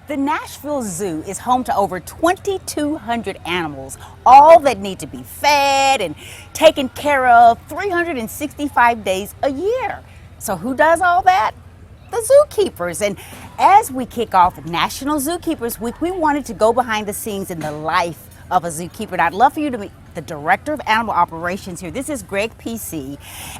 The Nashville Zoo is home to over 2,200 animals, all that need to be fed and taken care of 365 days a year. So who does all that? The zookeepers. And as we kick off National Zookeepers Week, we wanted to go behind the scenes in the life of a zookeeper. And I'd love for you to meet the Director of Animal Operations here. This is Greg PC,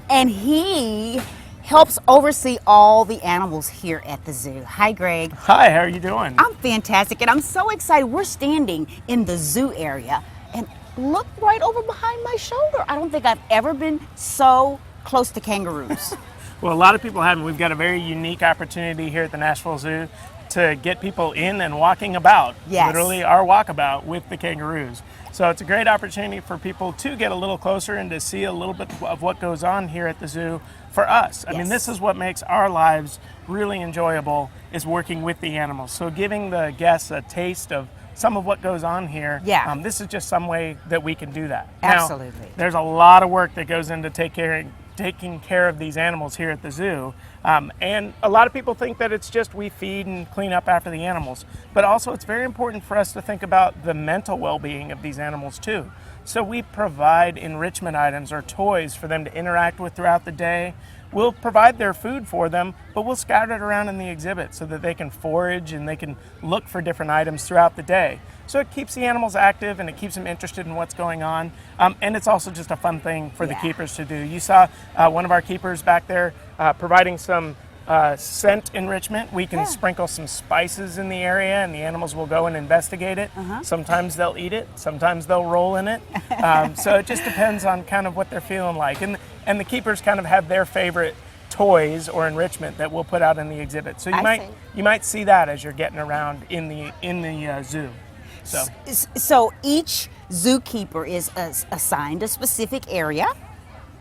and he helps oversee all the animals here at the zoo. Hi, Greg. Hi, how are you doing? I'm fantastic, and I'm so excited. We're standing in the zoo area, and look right over behind my shoulder. I don't think I've ever been so close to kangaroos. Well, a lot of people haven't. We've got a very unique opportunity here at the Nashville Zoo to get people in and walking about, literally our walkabout with the kangaroos. So it's a great opportunity for people to get a little closer and to see a little bit of what goes on here at the zoo for us. I mean, this is what makes our lives really enjoyable, is working with the animals. So giving the guests a taste of some of what goes on here, this is just some way that we can do that. Absolutely. Now, there's a lot of work that goes into taking care of these animals here at the zoo. And a lot of people think that it's just we feed and clean up after the animals, but also it's very important for us to think about the mental well-being of these animals too. So we provide enrichment items or toys for them to interact with throughout the day. We'll provide their food for them, but we'll scatter it around in the exhibit so that they can forage and they can look for different items throughout the day. So it keeps the animals active and it keeps them interested in what's going on. And it's also just a fun thing for the keepers to do. You saw one of our keepers back there providing some scent enrichment. We can sprinkle some spices in the area and the animals will go and investigate it. Sometimes they'll eat it, sometimes they'll roll in it. So it just depends on kind of what they're feeling like. And the keepers kind of have their favorite toys or enrichment that we'll put out in the exhibit. So you might see that as you're getting around in the zoo. So each zookeeper is assigned a specific area?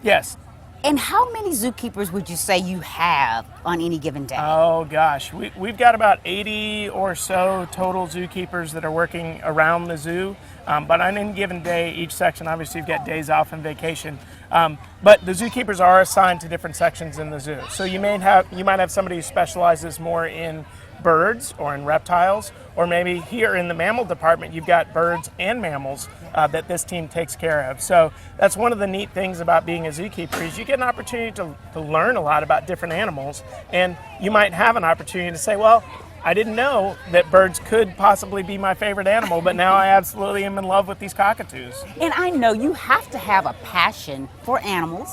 Yes. And how many zookeepers would you say you have on any given day? Oh gosh, we've got about 80 or so total zookeepers that are working around the zoo. But on any given day, each section, obviously you've got days off and vacation. But the zookeepers are assigned to different sections in the zoo. So you might have somebody who specializes more in birds or in reptiles, or maybe here in the mammal department you've got birds and mammals that this team takes care of. So that's one of the neat things about being a zookeeper, is you get an opportunity to learn a lot about different animals, and you might have an opportunity to say, well, I didn't know that birds could possibly be my favorite animal, but now I absolutely am in love with these cockatoos. And I know you have to have a passion for animals.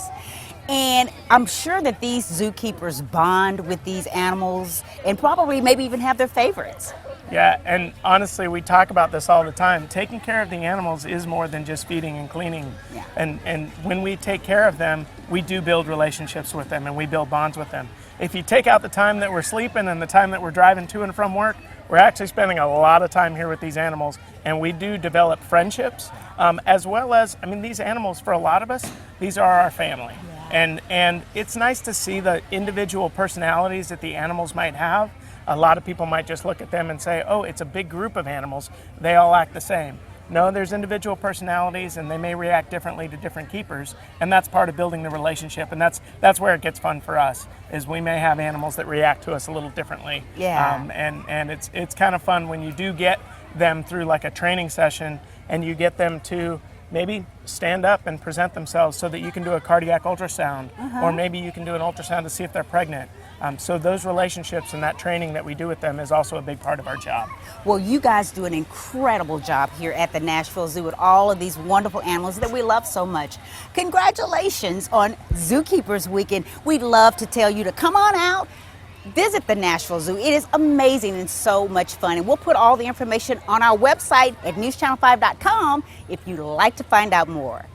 And I'm sure that these zookeepers bond with these animals and probably maybe even have their favorites. Yeah, and honestly, we talk about this all the time. Taking care of the animals is more than just feeding and cleaning. Yeah. And when we take care of them, we do build relationships with them and we build bonds with them. If you take out the time that we're sleeping and the time that we're driving to and from work, we're actually spending a lot of time here with these animals, and we do develop friendships, as well as, I mean, these animals, for a lot of us, these are our family. Yeah. And it's nice to see the individual personalities that the animals might have. A lot of people might just look at them and say, oh, it's a big group of animals, they all act the same. No, there's individual personalities and they may react differently to different keepers, and that's part of building the relationship, and that's where it gets fun for us, is we may have animals that react to us a little differently. Yeah. And it's kind of fun when you do get them through like a training session and you get them to maybe stand up and present themselves so that you can do a cardiac ultrasound, or maybe you can do an ultrasound to see if they're pregnant. So those relationships and that training that we do with them is also a big part of our job. Well, you guys do an incredible job here at the Nashville Zoo with all of these wonderful animals that we love so much. Congratulations on Zookeepers Weekend. We'd love to tell you to come on out, visit the Nashville Zoo. It is amazing and so much fun. And we'll put all the information on our website at newschannel5.com if you'd like to find out more.